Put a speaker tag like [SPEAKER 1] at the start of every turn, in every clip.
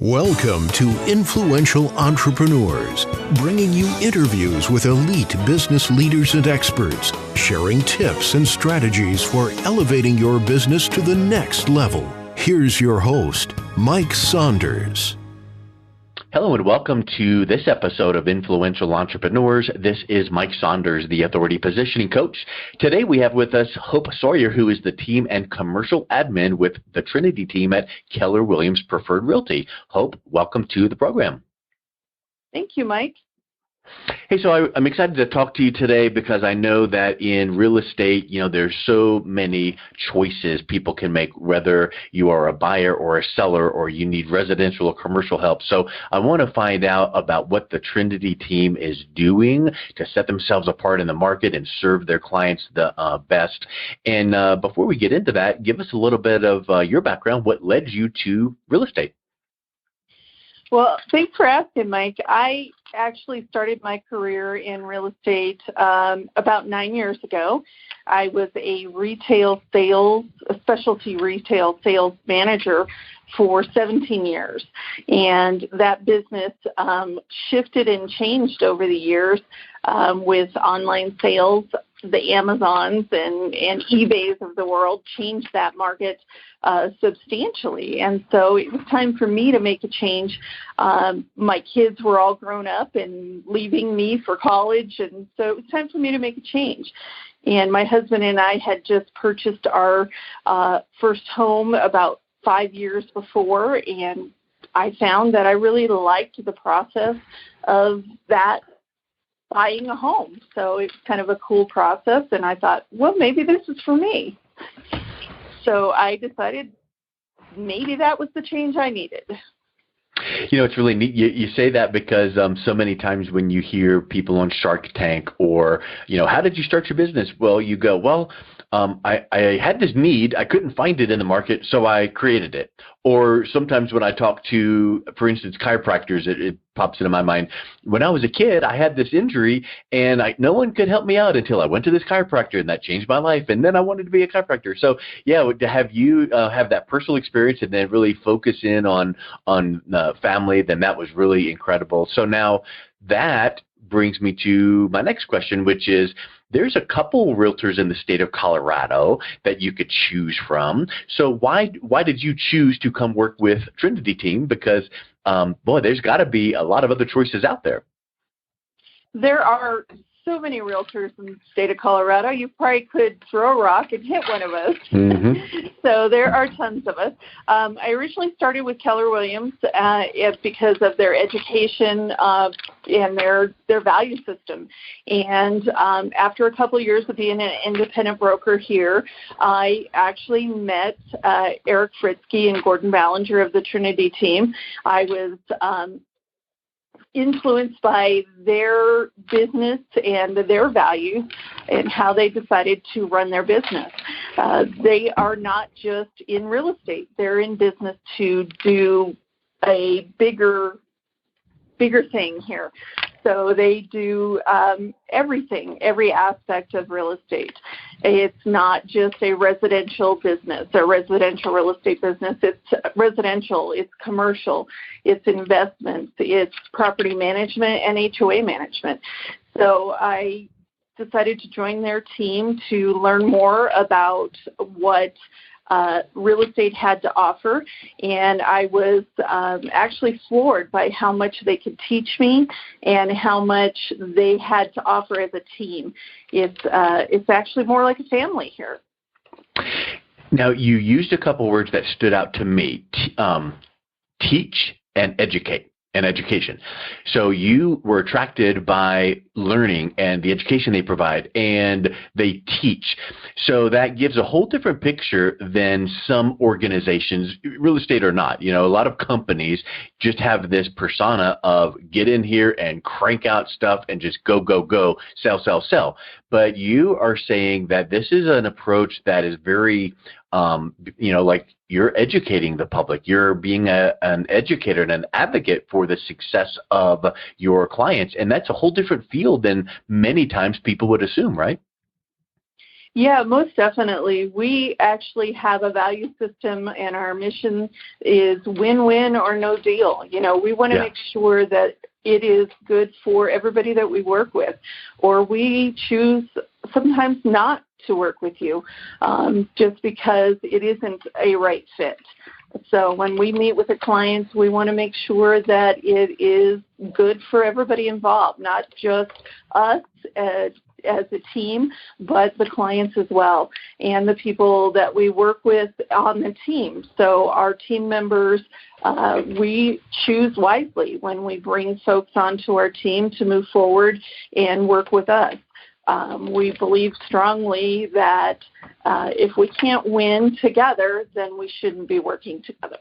[SPEAKER 1] Welcome to Influential Entrepreneurs, bringing you interviews with elite business leaders and experts, sharing tips and strategies for elevating your business to the next level. Here's your host, Mike Saunders.
[SPEAKER 2] Hello and welcome to this episode of Influential Entrepreneurs. This is Mike Saunders, the Authority Positioning Coach. Today we have with us Hope Sawyer, who is the team and commercial admin with the Trinity Team at Keller Williams Preferred Realty. Hope, welcome to the program.
[SPEAKER 3] Thank you, Mike.
[SPEAKER 2] Hey, so I'm excited to talk to you today because I know that in real estate, there's so many choices people can make, whether you are a buyer or a seller or you need residential or commercial help. So I want to find out about what the Trinity team is doing to set themselves apart in the market and serve their clients the best. And before we get into that, give us a little bit of your background. What led you to real estate?
[SPEAKER 3] Well, thanks for asking, Mike. I actually started my career in real estate about 9 years ago. I was a specialty retail sales manager for 17 years. And that business shifted and changed over the years with online sales. The Amazons and eBays of the world changed that market substantially. And so it was time for me to make a change. My kids were all grown up and leaving me for college, and so it was time for me to make a change. And my husband and I had just purchased our first home about 5 years before, and I found that I really liked the process of that buying a home. So it's kind of a cool process, and I thought, well, maybe this is for me. So I decided maybe that was the change I needed.
[SPEAKER 2] It's really neat. You say that because so many times when you hear people on Shark Tank or, how did you start your business? Well, you go, I had this need. I couldn't find it in the market, so I created it. Or sometimes when I talk to, for instance, chiropractors, it pops into my mind. When I was a kid, I had this injury, and no one could help me out until I went to this chiropractor, and that changed my life. And then I wanted to be a chiropractor. So, yeah, to have you have that personal experience and then really focus in on family, then that was really incredible. So now that brings me to my next question, which is, there's a couple realtors in the state of Colorado that you could choose from. So why did you choose to come work with Trinity Team? Because, there's got to be a lot of other choices out there.
[SPEAKER 3] There are so many realtors in the state of Colorado. You probably could throw a rock and hit one of us. Mm-hmm. So there are tons of us. I originally started with Keller Williams because of their education and their value system. And after a couple of years of being an independent broker here, I actually met Eric Fritzke and Gordon Ballinger of the Trinity Team. I was influenced by their business and their values and how they decided to run their business. They are not just in real estate. They're in business to do a bigger thing here. So they do everything, every aspect of real estate. It's not just a residential business, a residential real estate business. It's residential, it's commercial, it's investments, it's property management and HOA management. So I decided to join their team to learn more about what real estate had to offer, and I was actually floored by how much they could teach me and how much they had to offer as a team. It's actually more like a family here.
[SPEAKER 2] Now, you used a couple words that stood out to me, teach and educate. And education. So you were attracted by learning and the education they provide, and they teach. So that gives a whole different picture than some organizations, real estate or not. A lot of companies just have this persona of get in here and crank out stuff and just go, go, go, sell, sell, sell. But you are saying that this is an approach that is very like you're educating the public. You're being an educator and an advocate for the success of your clients. And that's a whole different field than many times people would assume, right?
[SPEAKER 3] Yeah, most definitely. We actually have a value system, and our mission is win-win or no deal. We want to make sure that it is good for everybody that we work with, or we choose sometimes not to work with you just because it isn't a right fit. So when we meet with the clients, we want to make sure that it is good for everybody involved, not just us as a team, but the clients as well, and the people that we work with on the team. So our team members, we choose wisely when we bring folks onto our team to move forward and work with us. We believe strongly that if we can't win together, then we shouldn't be working together.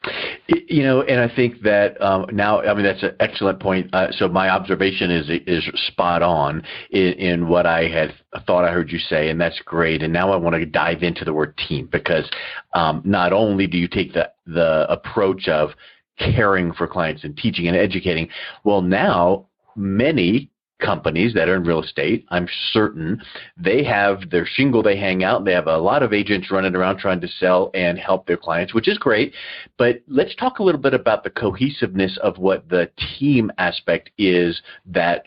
[SPEAKER 2] And I think that that's an excellent point. So my observation is spot on in what I had thought I heard you say, and that's great. And now I want to dive into the word team, because not only do you take the approach of caring for clients and teaching and educating, well, now many companies that are in real estate, I'm certain they have their shingle they hang out. They have a lot of agents running around trying to sell and help their clients, which is great. But let's talk a little bit about the cohesiveness of what the team aspect is that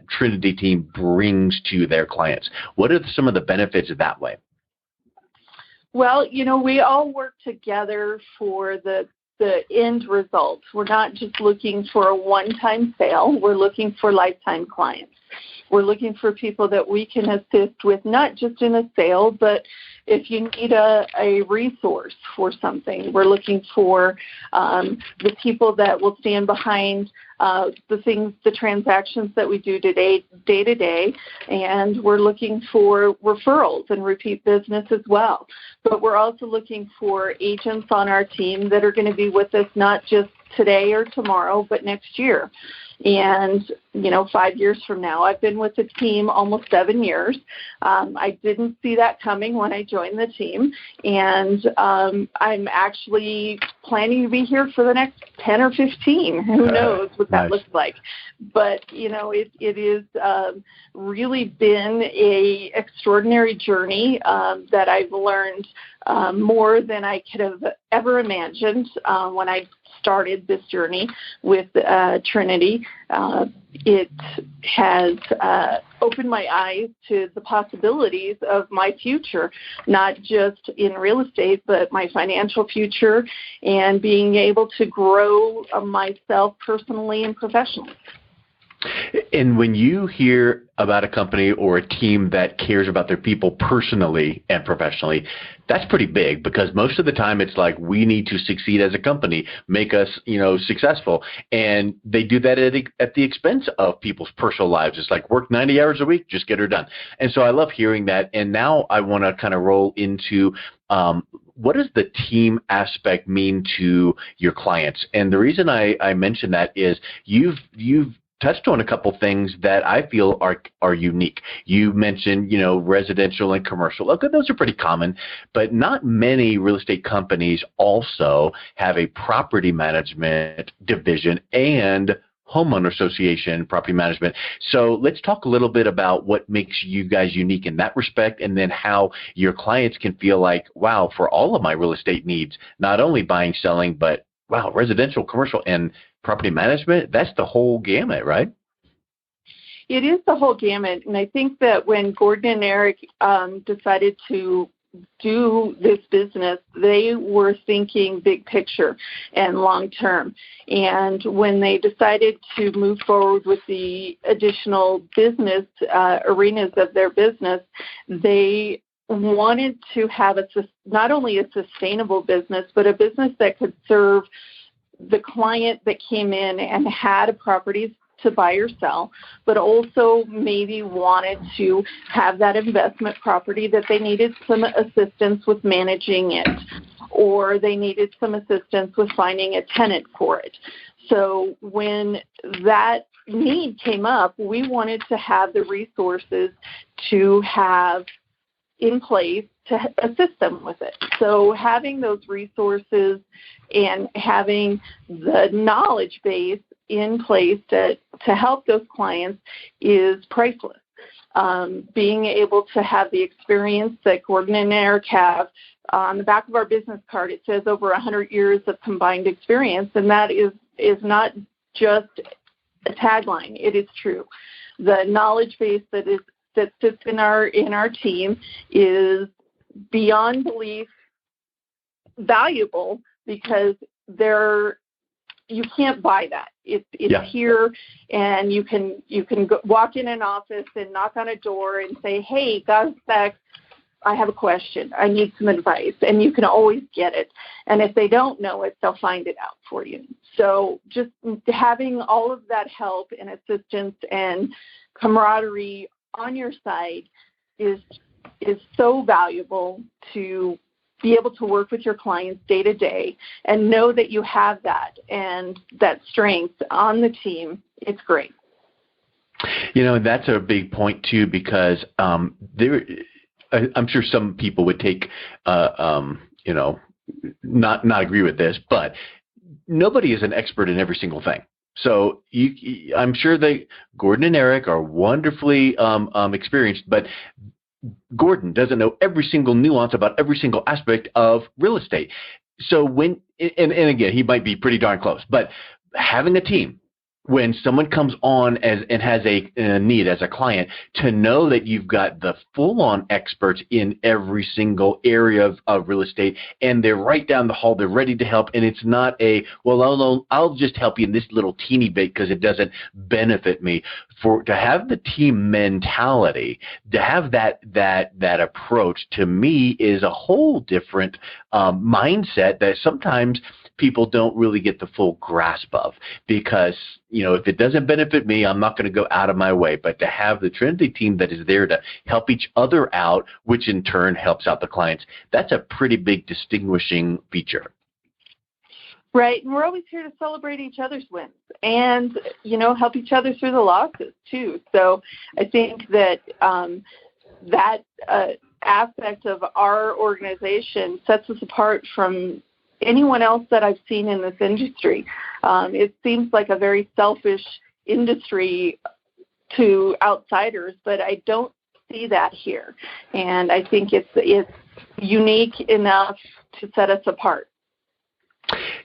[SPEAKER 2] Trinity Team brings to their clients. What are some of the benefits that way?
[SPEAKER 3] Well, we all work together for the end result. We're not just looking for a one-time sale. We're looking for lifetime clients. We're looking for people that we can assist with, not just in a sale, but if you need a resource for something. We're looking for the people that will stand behind the transactions that we do day to day, and we're looking for referrals and repeat business as well. But we're also looking for agents on our team that are going to be with us not just today or tomorrow, but next year. And, 5 years from now, I've been with the team almost 7 years. I didn't see that coming when I joined the team. And I'm actually planning to be here for the next 10 or 15. Who knows what that looks like. But, it is really been a extraordinary journey that I've learned more than I could have ever imagined when I started this journey with Trinity. It has opened my eyes to the possibilities of my future, not just in real estate, but my financial future and being able to grow myself personally and professionally.
[SPEAKER 2] And when you hear about a company or a team that cares about their people personally and professionally, that's pretty big, because most of the time it's like, we need to succeed as a company, make us, successful. And they do that at the expense of people's personal lives. It's like, work 90 hours a week, just get her done. And so I love hearing that. And now I want to kind of roll into what does the team aspect mean to your clients? And the reason I mention that is you've touched on a couple things that I feel are unique. You mentioned, residential and commercial. Okay, those are pretty common, but not many real estate companies also have a property management division and homeowner association property management. So let's talk a little bit about what makes you guys unique in that respect, and then how your clients can feel like, wow, for all of my real estate needs, not only buying, selling, but wow, residential, commercial, and property management, that's the whole gamut, right?
[SPEAKER 3] It is the whole gamut. And I think that when Gordon and Eric decided to do this business, they were thinking big picture and long term. And when they decided to move forward with the additional business arenas of their business, they wanted to have not only a sustainable business, but a business that could serve the client that came in and had a property to buy or sell, but also maybe wanted to have that investment property that they needed some assistance with managing it, or they needed some assistance with finding a tenant for it. So when that need came up, we wanted to have the resources to have in place to assist them with it. So having those resources and having the knowledge base in place to help those clients is priceless. being able to have the experience that Gordon and Eric have. On the back of our business card, it says over 100 years of combined experience, and that is not just a tagline. It is true. The knowledge base that sits in our team is beyond belief valuable, because you can't buy that. It's here, and you can walk in an office and knock on a door and say, "Hey, guys, I have a question. I need some advice," and you can always get it. And if they don't know it, they'll find it out for you. So just having all of that help and assistance and camaraderie on your side is so valuable to be able to work with your clients day to day and know that you have that and that strength on the team. It's great.
[SPEAKER 2] That's a big point too, because I'm sure some people would take, not agree with this, but nobody is an expert in every single thing. So I'm sure that Gordon and Eric are wonderfully experienced, but Gordon doesn't know every single nuance about every single aspect of real estate. So and again, he might be pretty darn close, but having a team, when someone comes on and has a need as a client, to know that you've got the full-on experts in every single area of real estate, and they're right down the hall, they're ready to help, and it's not I'll just help you in this little teeny bit because it doesn't benefit me. To have the team mentality, to have that approach, to me, is a whole different mindset that sometimes people don't really get the full grasp of, because if it doesn't benefit me, I'm not going to go out of my way. But to have the Trinity team that is there to help each other out, which in turn helps out the clients, that's a pretty big distinguishing feature.
[SPEAKER 3] Right, and we're always here to celebrate each other's wins and, help each other through the losses too. So I think that that aspect of our organization sets us apart from anyone else that I've seen in this industry. It seems like a very selfish industry to outsiders, but I don't see that here. And I think it's unique enough to set us apart.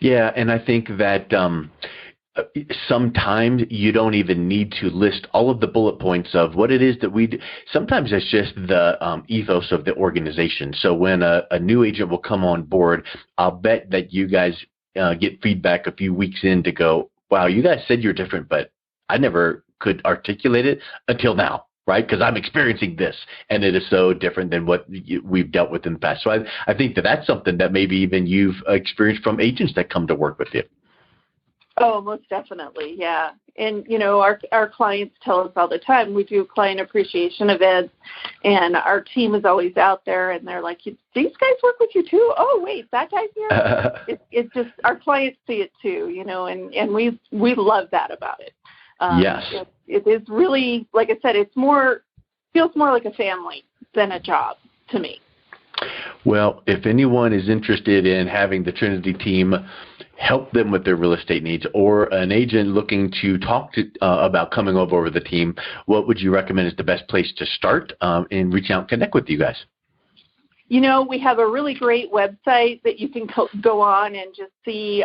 [SPEAKER 2] Yeah, and I think that sometimes you don't even need to list all of the bullet points of what it is that we do. Sometimes it's just the ethos of the organization. So when a new agent will come on board, I'll bet that you guys get feedback a few weeks in to go, wow, you guys said you're different, but I never could articulate it until now, right? Because I'm experiencing this, and it is so different than what we've dealt with in the past. So I think that's something that maybe even you've experienced from agents that come to work with you.
[SPEAKER 3] Oh, most definitely, yeah. And, our clients tell us all the time, we do client appreciation events, and our team is always out there, and they're like, these guys work with you too? Oh, wait, that guy's here? It's just, our clients see it too, and we love that about it.
[SPEAKER 2] Yes.
[SPEAKER 3] It is really, like I said, feels more like a family than a job to me.
[SPEAKER 2] Well, if anyone is interested in having the Trinity team help them with their real estate needs, or an agent looking to talk to about coming over with the team, what would you recommend is the best place to start and reach out and connect with you guys?
[SPEAKER 3] We have a really great website that you can go on and just see.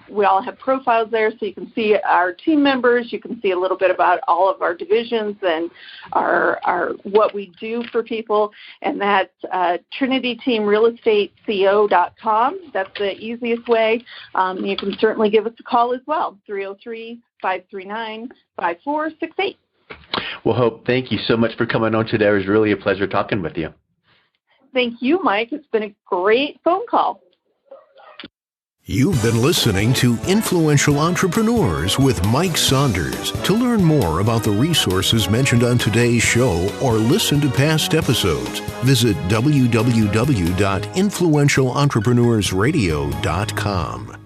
[SPEAKER 3] We all have profiles there, so you can see our team members. You can see a little bit about all of our divisions and our what we do for people, and that's TrinityTeamRealEstateCO.com. That's the easiest way. You can certainly give us a call as well, 303-539-5468.
[SPEAKER 2] Well, Hope, thank you so much for coming on today. It was really a pleasure talking with you.
[SPEAKER 3] Thank you, Mike. It's been a great phone call.
[SPEAKER 1] You've been listening to Influential Entrepreneurs with Mike Saunders. To learn more about the resources mentioned on today's show or listen to past episodes, visit www.influentialentrepreneurssradio.com.